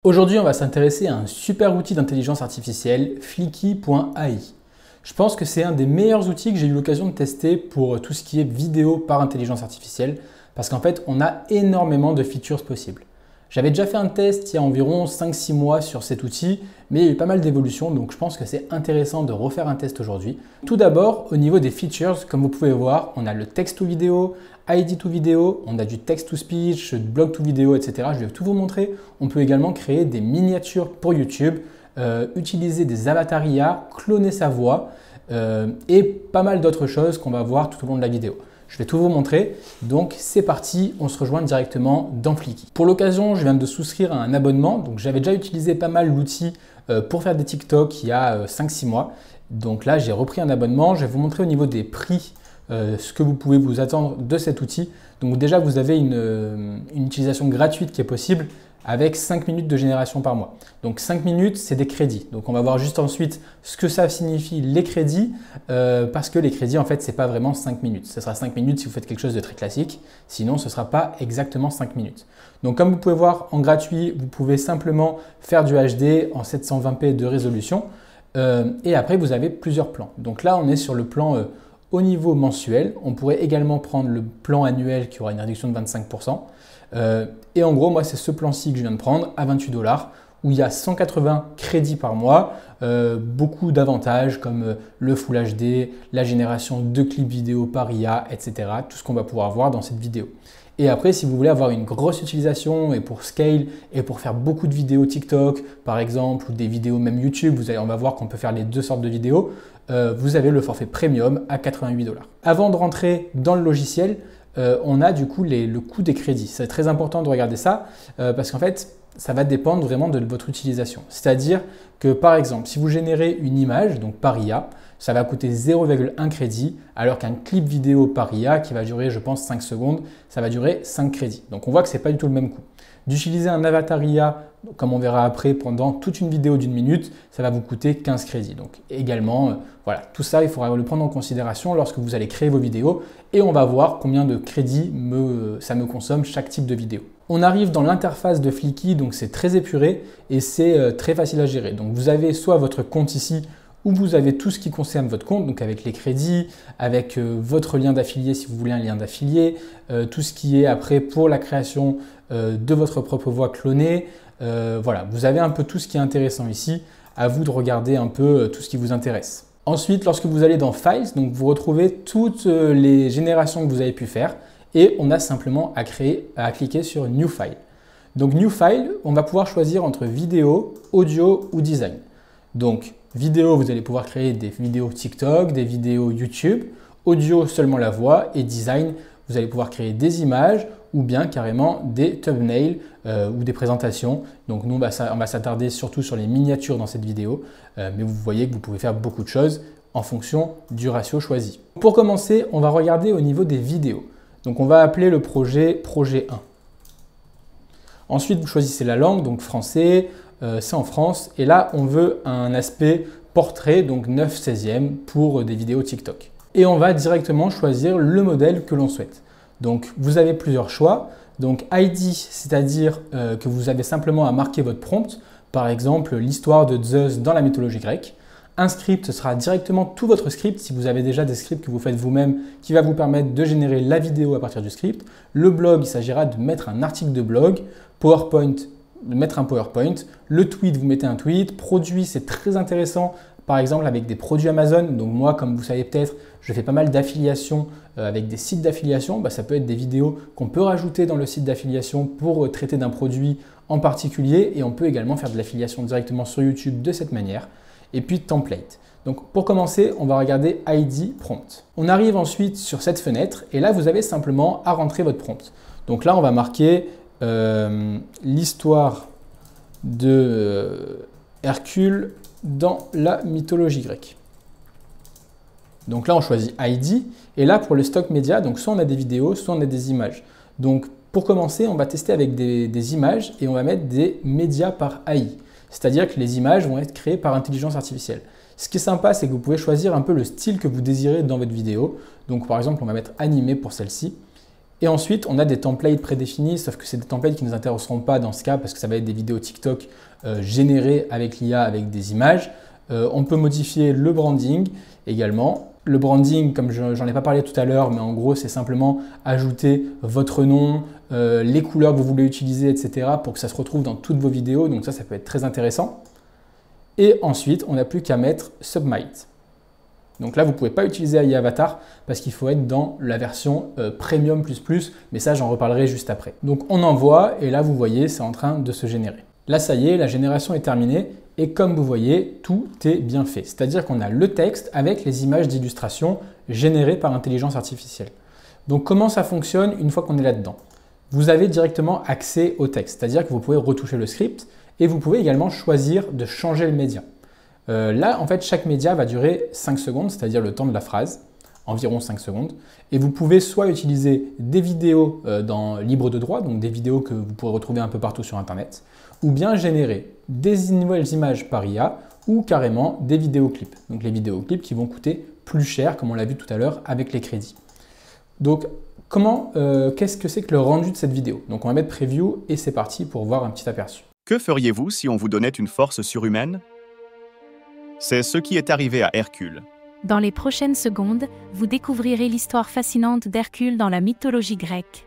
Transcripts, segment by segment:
Aujourd'hui, on va s'intéresser à un super outil d'intelligence artificielle, Flicky.ai. Je pense que c'est un des meilleurs outils que j'ai eu l'occasion de tester pour tout ce qui est vidéo par intelligence artificielle, parce qu'en fait, on a énormément de features possibles. J'avais déjà fait un test il y a environ 5-6 mois sur cet outil, mais il y a eu pas mal d'évolutions, donc je pense que c'est intéressant de refaire un test aujourd'hui. Tout d'abord, au niveau des features, comme vous pouvez voir, on a le text to vidéo, ID to vidéo, on a du text to speech, blog to vidéo, etc. Je vais tout vous montrer. On peut également créer des miniatures pour YouTube, utiliser des avatars IA, cloner sa voix et pas mal d'autres choses qu'on va voir tout au long de la vidéo. Je vais tout vous montrer, donc c'est parti, on se rejoint directement dans Flicky. Pour l'occasion, je viens de souscrire à un abonnement, donc j'avais déjà utilisé pas mal l'outil pour faire des TikTok il y a 5-6 mois. Donc là, j'ai repris un abonnement, je vais vous montrer au niveau des prix ce que vous pouvez vous attendre de cet outil. Donc déjà, vous avez une utilisation gratuite qui est possible avec 5 minutes de génération par mois. Donc 5 minutes, c'est des crédits. Donc on va voir juste ensuite ce que ça signifie les crédits, parce que les crédits, en fait, ce n'est pas vraiment 5 minutes. Ce sera 5 minutes si vous faites quelque chose de très classique, sinon ce ne sera pas exactement 5 minutes. Donc comme vous pouvez voir, en gratuit, vous pouvez simplement faire du HD en 720p de résolution, et après, vous avez plusieurs plans. Donc là, on est sur le plan au niveau mensuel. On pourrait également prendre le plan annuel qui aura une réduction de 25%. Et en gros, moi, c'est ce plan-ci que je viens de prendre à 28 $, où il y a 180 crédits par mois, beaucoup d'avantages comme le Full HD, la génération de clips vidéo par IA, etc. Tout ce qu'on va pouvoir voir dans cette vidéo. Et après, si vous voulez avoir une grosse utilisation et pour scale et pour faire beaucoup de vidéos TikTok, par exemple, ou des vidéos même YouTube, on va voir qu'on peut faire les deux sortes de vidéos, vous avez le forfait premium à 88 $. Avant de rentrer dans le logiciel, on a du coup le coût des crédits. C'est très important de regarder ça parce qu'en fait, ça va dépendre vraiment de votre utilisation. C'est-à-dire que par exemple, si vous générez une image, donc par IA, ça va coûter 0,1 crédit, alors qu'un clip vidéo par IA qui va durer, je pense, 5 secondes, ça va durer 5 crédits. Donc on voit que ce n'est pas du tout le même coût. D'utiliser un avatar IA, comme on verra après, pendant toute une vidéo d'1 minute, ça va vous coûter 15 crédits. Donc également, voilà, tout ça, il faudra le prendre en considération lorsque vous allez créer vos vidéos et on va voir combien de crédits ça me consomme chaque type de vidéo. On arrive dans l'interface de Flicky, donc c'est très épuré et c'est très facile à gérer. Donc vous avez soit votre compte ici, où vous avez tout ce qui concerne votre compte, donc avec les crédits, avec votre lien d'affilié si vous voulez un lien d'affilié, tout ce qui est après pour la création de votre propre voix clonée. Voilà, vous avez un peu tout ce qui est intéressant ici. À vous de regarder un peu tout ce qui vous intéresse. Ensuite, lorsque vous allez dans Files, donc vous retrouvez toutes les générations que vous avez pu faire et on a simplement à cliquer sur New File. Donc New File, on va pouvoir choisir entre vidéo, audio ou design. Donc vidéo, vous allez pouvoir créer des vidéos TikTok, des vidéos YouTube, audio seulement la voix et design, vous allez pouvoir créer des images ou bien carrément des thumbnails ou des présentations. Donc nous, on va s'attarder surtout sur les miniatures dans cette vidéo, mais vous voyez que vous pouvez faire beaucoup de choses en fonction du ratio choisi. Pour commencer, on va regarder au niveau des vidéos. Donc on va appeler le projet 1. Ensuite, vous choisissez la langue, donc français, c'est en France. Et là, on veut un aspect portrait, donc 9/16e pour des vidéos TikTok. Et on va directement choisir le modèle que l'on souhaite. Donc, vous avez plusieurs choix. Donc, ID, c'est-à-dire que vous avez simplement à marquer votre prompt. Par exemple, l'histoire de Zeus dans la mythologie grecque. Un script, ce sera directement tout votre script, si vous avez déjà des scripts que vous faites vous-même, qui va vous permettre de générer la vidéo à partir du script. Le blog, il s'agira de mettre un article de blog. PowerPoint, de mettre un PowerPoint. Le tweet, vous mettez un tweet. Produit, c'est très intéressant, par exemple avec des produits Amazon. Donc moi, comme vous savez peut-être, je fais pas mal d'affiliation avec des sites d'affiliation. Ça peut être des vidéos qu'on peut rajouter dans le site d'affiliation pour traiter d'un produit en particulier. Et on peut également faire de l'affiliation directement sur YouTube de cette manière. Et puis template. Donc pour commencer, on va regarder ID prompt. On arrive ensuite sur cette fenêtre et là, vous avez simplement à rentrer votre prompt. Donc là, on va marquer l'histoire de Hercule dans la mythologie grecque. Donc là, on choisit ID. Et là, pour le stock média, donc soit on a des vidéos, soit on a des images. Donc pour commencer, on va tester avec des images et on va mettre des médias par AI. C'est-à-dire que les images vont être créées par intelligence artificielle. Ce qui est sympa, c'est que vous pouvez choisir un peu le style que vous désirez dans votre vidéo. Donc par exemple, on va mettre animé pour celle-ci. Et ensuite, on a des templates prédéfinis, sauf que c'est des templates qui ne nous intéresseront pas dans ce cas parce que ça va être des vidéos TikTok générées avec l'IA, avec des images. On peut modifier le branding également. Le branding, comme j'en ai pas parlé tout à l'heure, mais en gros, c'est simplement ajouter votre nom, les couleurs que vous voulez utiliser, etc. pour que ça se retrouve dans toutes vos vidéos. Donc ça peut être très intéressant. Et ensuite, on n'a plus qu'à mettre Submit. Donc là, vous ne pouvez pas utiliser AI Avatar parce qu'il faut être dans la version Premium++, mais ça, j'en reparlerai juste après. Donc on envoie et là, vous voyez, c'est en train de se générer. Là, ça y est, la génération est terminée et comme vous voyez, tout est bien fait. C'est-à-dire qu'on a le texte avec les images d'illustration générées par intelligence artificielle. Donc comment ça fonctionne une fois qu'on est là-dedans? Vous avez directement accès au texte, c'est-à-dire que vous pouvez retoucher le script et vous pouvez également choisir de changer le média. Là, en fait, chaque média va durer 5 secondes, c'est-à-dire le temps de la phrase, environ 5 secondes. Et vous pouvez soit utiliser des vidéos libre de droit, donc des vidéos que vous pourrez retrouver un peu partout sur Internet, ou bien générer des nouvelles images par IA ou carrément des vidéoclips. Donc les vidéoclips qui vont coûter plus cher, comme on l'a vu tout à l'heure avec les crédits. Donc, qu'est-ce que c'est que le rendu de cette vidéo? Donc on va mettre Preview et c'est parti pour voir un petit aperçu. Que feriez-vous si on vous donnait une force surhumaine? C'est ce qui est arrivé à Hercule. Dans les prochaines secondes, vous découvrirez l'histoire fascinante d'Hercule dans la mythologie grecque.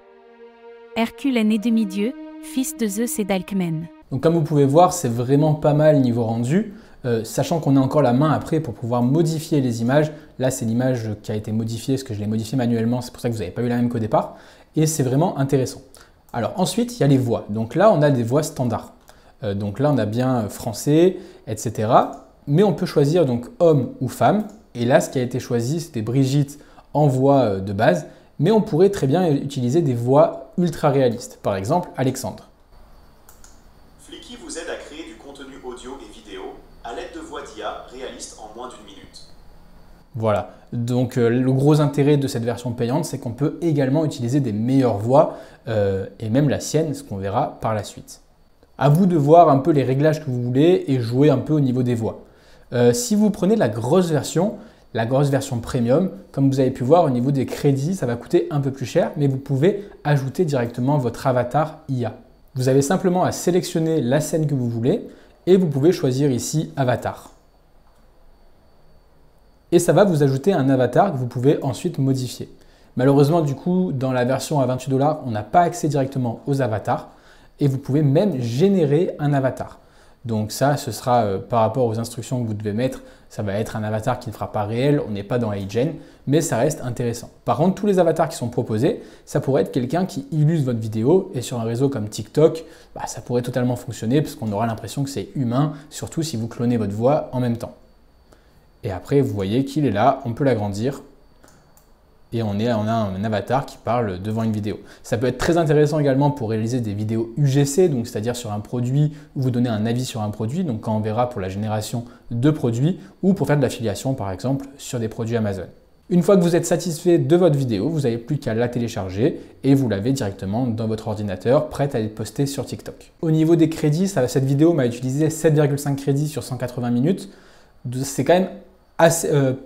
Hercule est né demi-dieu, fils de Zeus et d'Alcmène. Donc comme vous pouvez voir, c'est vraiment pas mal niveau rendu, sachant qu'on a encore la main après pour pouvoir modifier les images. Là, c'est l'image qui a été modifiée, parce que je l'ai modifiée manuellement, c'est pour ça que vous n'avez pas eu la même qu'au départ. Et c'est vraiment intéressant. Alors ensuite, il y a les voix. Donc là, on a des voix standards. Donc là, on a bien français, etc. Mais on peut choisir donc homme ou femme. Et là, ce qui a été choisi, c'était Brigitte en voix de base. Mais on pourrait très bien utiliser des voix ultra réalistes. Par exemple, Alexandre. Flicky vous aide à créer du contenu audio et vidéo à l'aide de voix d'IA réalistes en moins d'1 minute. Voilà. Donc le gros intérêt de cette version payante, c'est qu'on peut également utiliser des meilleures voix et même la sienne, ce qu'on verra par la suite. À vous de voir un peu les réglages que vous voulez et jouer un peu au niveau des voix. Si vous prenez la grosse version premium, comme vous avez pu voir au niveau des crédits, ça va coûter un peu plus cher, mais vous pouvez ajouter directement votre avatar IA. Vous avez simplement à sélectionner la scène que vous voulez et vous pouvez choisir ici Avatar. Et ça va vous ajouter un avatar que vous pouvez ensuite modifier. Malheureusement, du coup, dans la version à 28 $, on n'a pas accès directement aux avatars et vous pouvez même générer un avatar. Donc ça, ce sera par rapport aux instructions que vous devez mettre, ça va être un avatar qui ne fera pas réel, on n'est pas dans AgeN, mais ça reste intéressant. Par contre, tous les avatars qui sont proposés, ça pourrait être quelqu'un qui illustre votre vidéo et sur un réseau comme TikTok, ça pourrait totalement fonctionner parce qu'on aura l'impression que c'est humain, surtout si vous clonez votre voix en même temps. Et après, vous voyez qu'il est là, on peut l'agrandir. Et on a un avatar qui parle devant une vidéo. Ça peut être très intéressant également pour réaliser des vidéos UGC, donc c'est-à-dire sur un produit où vous donnez un avis sur un produit, donc quand on verra pour la génération de produits ou pour faire de l'affiliation par exemple sur des produits Amazon. Une fois que vous êtes satisfait de votre vidéo, vous n'avez plus qu'à la télécharger et vous l'avez directement dans votre ordinateur, prête à être postée sur TikTok. Au niveau des crédits, cette vidéo m'a utilisé 7,5 crédits sur 180 minutes. C'est quand même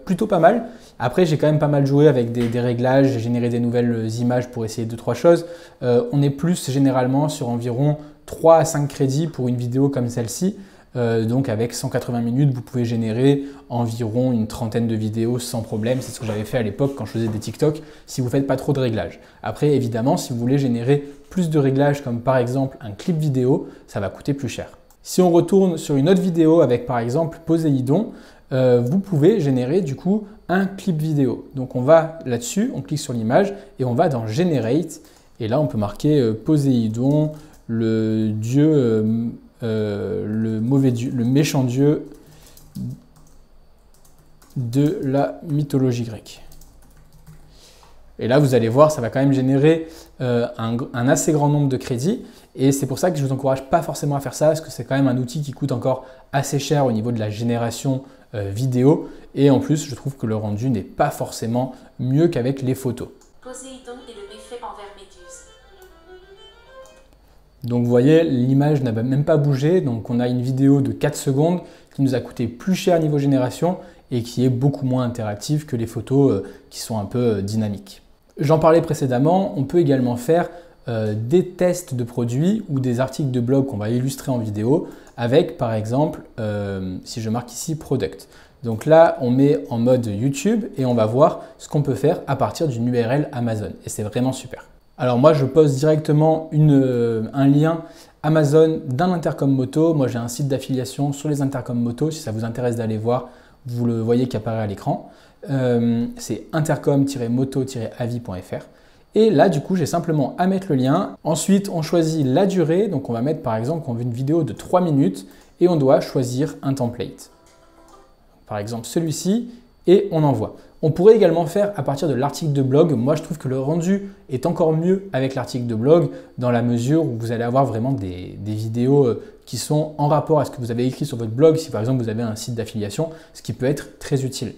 plutôt pas mal. Après, j'ai quand même pas mal joué avec des réglages, j'ai généré des nouvelles images pour essayer 2-3 choses. On est plus généralement sur environ 3 à 5 crédits pour une vidéo comme celle-ci. Donc avec 180 minutes, vous pouvez générer environ une trentaine de vidéos sans problème. C'est ce que j'avais fait à l'époque quand je faisais des TikTok, si vous ne faites pas trop de réglages. Après, évidemment, si vous voulez générer plus de réglages comme par exemple un clip vidéo, ça va coûter plus cher. Si on retourne sur une autre vidéo avec par exemple Poséidon, vous pouvez générer du coup un clip vidéo. Donc on va là-dessus, on clique sur l'image et on va dans Generate. Et là, on peut marquer Poséidon, le dieu, le mauvais dieu, le méchant dieu de la mythologie grecque. Et là, vous allez voir, ça va quand même générer un assez grand nombre de crédits. Et c'est pour ça que je ne vous encourage pas forcément à faire ça, parce que c'est quand même un outil qui coûte encore assez cher au niveau de la génération vidéo. Et en plus, je trouve que le rendu n'est pas forcément mieux qu'avec les photos. Poséidon et le méfait envers Méduse. Donc vous voyez, l'image n'a même pas bougé. Donc on a une vidéo de 4 secondes qui nous a coûté plus cher niveau génération et qui est beaucoup moins interactive que les photos qui sont un peu dynamiques. J'en parlais précédemment, on peut également faire des tests de produits ou des articles de blog qu'on va illustrer en vidéo avec par exemple, si je marque ici Product. Donc là, on met en mode YouTube et on va voir ce qu'on peut faire à partir d'une URL Amazon et c'est vraiment super. Alors moi, je poste directement un lien Amazon d'un intercom moto. Moi, j'ai un site d'affiliation sur les intercoms moto. Si ça vous intéresse d'aller voir, vous le voyez qui apparaît à l'écran. C'est intercom-moto-avis.fr. Et là, du coup, j'ai simplement à mettre le lien. Ensuite, on choisit la durée. Donc, on va mettre par exemple qu'on veut une vidéo de 3 minutes et on doit choisir un template. Par exemple, celui-ci et on envoie. On pourrait également faire à partir de l'article de blog. Moi, je trouve que le rendu est encore mieux avec l'article de blog dans la mesure où vous allez avoir vraiment des vidéos qui sont en rapport à ce que vous avez écrit sur votre blog. Si par exemple, vous avez un site d'affiliation, ce qui peut être très utile.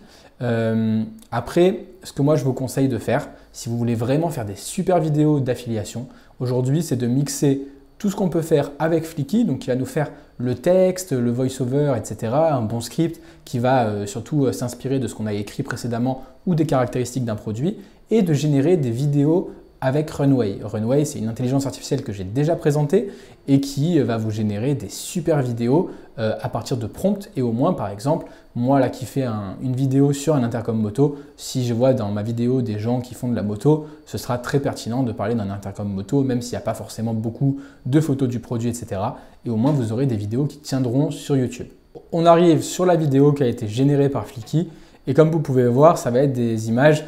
Après, ce que moi je vous conseille de faire, si vous voulez vraiment faire des super vidéos d'affiliation, aujourd'hui, c'est de mixer tout ce qu'on peut faire avec Flicky, donc qui va nous faire le texte, le voice-over, etc., un bon script qui va surtout s'inspirer de ce qu'on a écrit précédemment ou des caractéristiques d'un produit, et de générer des vidéos avec Runway. Runway, c'est une intelligence artificielle que j'ai déjà présentée et qui va vous générer des super vidéos à partir de prompts. Et au moins, par exemple, moi là qui fais une vidéo sur un intercom moto, si je vois dans ma vidéo des gens qui font de la moto, ce sera très pertinent de parler d'un intercom moto, même s'il n'y a pas forcément beaucoup de photos du produit, etc. Et au moins, vous aurez des vidéos qui tiendront sur YouTube. On arrive sur la vidéo qui a été générée par Flicky. Et comme vous pouvez voir, ça va être des images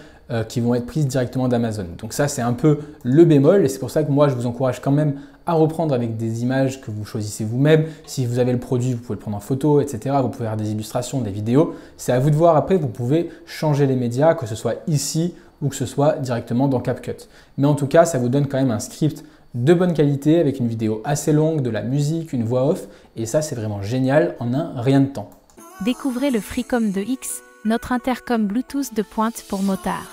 qui vont être prises directement d'Amazon. Donc ça, c'est un peu le bémol et c'est pour ça que moi, je vous encourage quand même à reprendre avec des images que vous choisissez vous-même. Si vous avez le produit, vous pouvez le prendre en photo, etc. Vous pouvez faire des illustrations, des vidéos. C'est à vous de voir après, vous pouvez changer les médias, que ce soit ici ou que ce soit directement dans CapCut. Mais en tout cas, ça vous donne quand même un script de bonne qualité avec une vidéo assez longue, de la musique, une voix off. Et ça, c'est vraiment génial en un rien de temps. Découvrez le Freecom de X, notre intercom Bluetooth de pointe pour motards.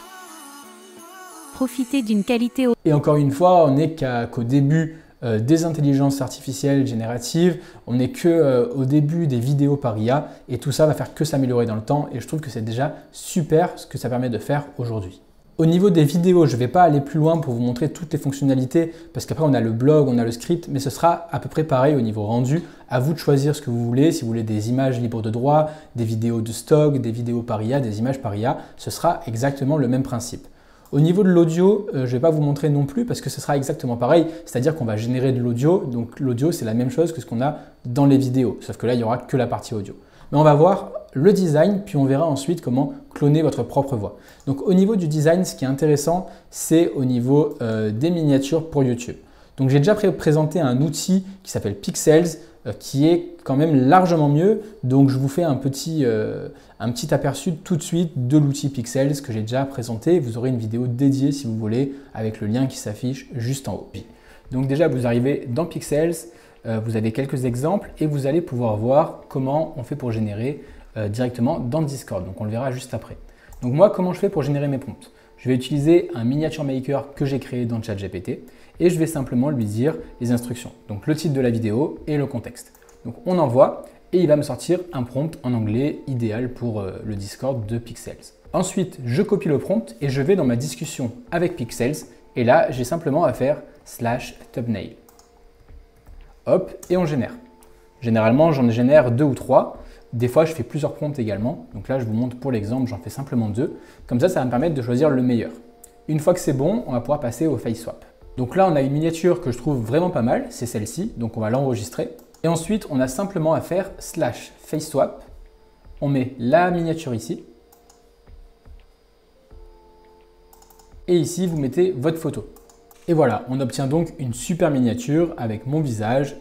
Profitez d'une qualité... Et encore une fois, on n'est qu'au début des intelligences artificielles génératives, on n'est qu'au début des vidéos par IA et tout ça va faire que s'améliorer dans le temps et je trouve que c'est déjà super ce que ça permet de faire aujourd'hui. Au niveau des vidéos, je ne vais pas aller plus loin pour vous montrer toutes les fonctionnalités parce qu'après on a le blog, on a le script, mais ce sera à peu près pareil au niveau rendu. À vous de choisir ce que vous voulez, si vous voulez des images libres de droit, des vidéos de stock, des vidéos par IA, des images par IA, ce sera exactement le même principe. Au niveau de l'audio, je ne vais pas vous montrer non plus parce que ce sera exactement pareil, c'est-à-dire qu'on va générer de l'audio, donc l'audio c'est la même chose que ce qu'on a dans les vidéos, sauf que là il n'y aura que la partie audio. Mais on va voir le design, puis on verra ensuite comment cloner votre propre voix. Donc au niveau du design, ce qui est intéressant, c'est au niveau des miniatures pour YouTube. Donc j'ai déjà présenté un outil qui s'appelle Pixels, qui est quand même largement mieux. Donc je vous fais un petit aperçu tout de suite de l'outil Pixels que j'ai déjà présenté. Vous aurez une vidéo dédiée si vous voulez avec le lien qui s'affiche juste en haut. Donc déjà vous arrivez dans Pixels, vous avez quelques exemples et vous allez pouvoir voir comment on fait pour générer directement dans Discord. Donc on le verra juste après. Donc moi comment je fais pour générer mes prompts? Je vais utiliser un miniature maker que j'ai créé dans ChatGPT et je vais simplement lui dire les instructions. Donc le titre de la vidéo et le contexte. Donc on envoie et il va me sortir un prompt en anglais idéal pour le Discord de Pixels. Ensuite, je copie le prompt et je vais dans ma discussion avec Pixels et là, j'ai simplement à faire /thumbnail. Hop, et on génère. Généralement, j'en génère 2 ou 3. Des fois, je fais plusieurs prompts également. Donc là, je vous montre pour l'exemple, j'en fais simplement 2. Comme ça va me permettre de choisir le meilleur. Une fois que c'est bon, on va pouvoir passer au face swap. Donc là, on a une miniature que je trouve vraiment pas mal, c'est celle-ci. Donc on va l'enregistrer. Et ensuite, on a simplement à faire /face swap. On met la miniature ici. Et ici, vous mettez votre photo. Et voilà, on obtient donc une super miniature avec mon visage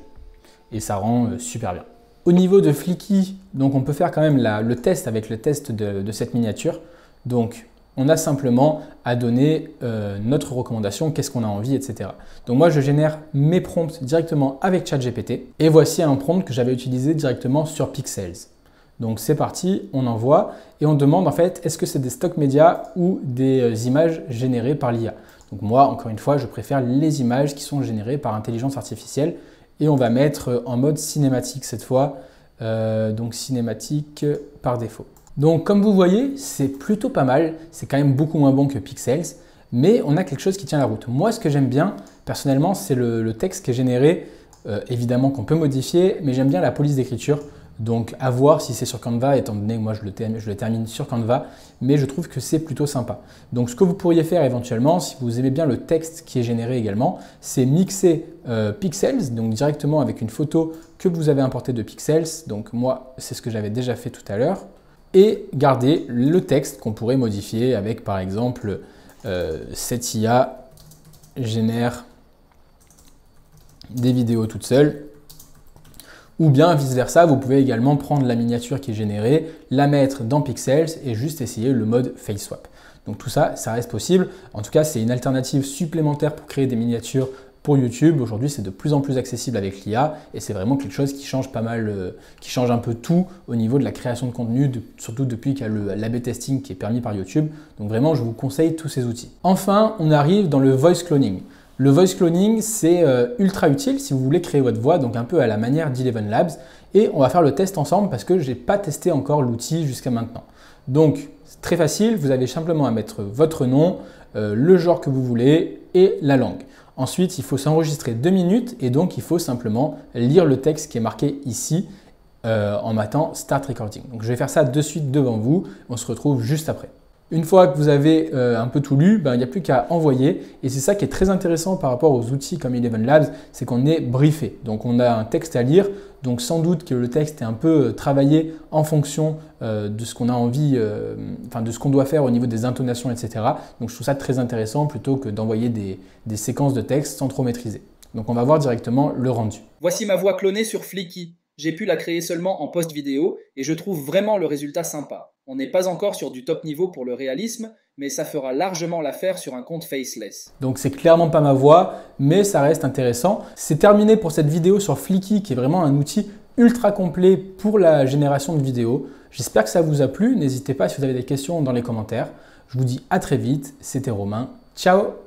et ça rend super bien. Au niveau de Flicky, donc on peut faire quand même le test avec le test de cette miniature. Donc on a simplement à donner notre recommandation, qu'est-ce qu'on a envie, etc. Donc moi je génère mes prompts directement avec ChatGPT et voici un prompt que j'avais utilisé directement sur Pixels. Donc c'est parti, on envoie et on demande en fait est-ce que c'est des stock médias ou des images générées par l'IA. Donc moi, encore une fois, je préfère les images qui sont générées par intelligence artificielle et on va mettre en mode cinématique cette fois, donc cinématique par défaut. Donc comme vous voyez, c'est plutôt pas mal, c'est quand même beaucoup moins bon que Pixels. mais on a quelque chose qui tient la route. Moi, ce que j'aime bien, personnellement, c'est le texte qui est généré, évidemment qu'on peut modifier, mais j'aime bien la police d'écriture. Donc à voir si c'est sur Canva, étant donné que moi je le termine sur Canva, mais je trouve que c'est plutôt sympa. Donc ce que vous pourriez faire éventuellement, si vous aimez bien le texte qui est généré également, c'est mixer Pixels, donc directement avec une photo que vous avez importée de Pixels. Donc moi, c'est ce que j'avais déjà fait tout à l'heure. Et garder le texte qu'on pourrait modifier avec par exemple cette IA génère des vidéos toute seule. Ou bien vice versa, vous pouvez également prendre la miniature qui est générée, la mettre dans Pixels et juste essayer le mode Face Swap. Donc tout ça, ça reste possible. En tout cas, c'est une alternative supplémentaire pour créer des miniatures pour YouTube. Aujourd'hui, c'est de plus en plus accessible avec l'IA et c'est vraiment quelque chose qui change pas mal, qui change un peu tout au niveau de la création de contenu, surtout depuis qu'il y a l'A/B testing qui est permis par YouTube. Donc vraiment, je vous conseille tous ces outils. Enfin, on arrive dans le voice cloning. Le voice cloning, c'est ultra utile si vous voulez créer votre voix, donc un peu à la manière d'Eleven Labs. Et on va faire le test ensemble parce que je n'ai pas testé encore l'outil jusqu'à maintenant. Donc, c'est très facile, vous avez simplement à mettre votre nom, le genre que vous voulez et la langue. Ensuite, il faut s'enregistrer 2 minutes et donc il faut simplement lire le texte qui est marqué ici en mettant Start Recording. Donc, je vais faire ça de suite devant vous. On se retrouve juste après. Une fois que vous avez un peu tout lu, il n'y a plus qu'à envoyer et c'est ça qui est très intéressant par rapport aux outils comme Eleven Labs, c'est qu'on est briefé. Donc on a un texte à lire, donc sans doute que le texte est un peu travaillé en fonction de ce qu'on a envie, de ce qu'on doit faire au niveau des intonations, etc. Donc je trouve ça très intéressant plutôt que d'envoyer des séquences de texte sans trop maîtriser. Donc on va voir directement le rendu. Voici ma voix clonée sur Flicky. J'ai pu la créer seulement en post-vidéo et je trouve vraiment le résultat sympa. On n'est pas encore sur du top niveau pour le réalisme, mais ça fera largement l'affaire sur un compte faceless. Donc c'est clairement pas ma voix, mais ça reste intéressant. C'est terminé pour cette vidéo sur Flicky, qui est vraiment un outil ultra complet pour la génération de vidéos. J'espère que ça vous a plu. N'hésitez pas si vous avez des questions dans les commentaires. Je vous dis à très vite. C'était Romain. Ciao!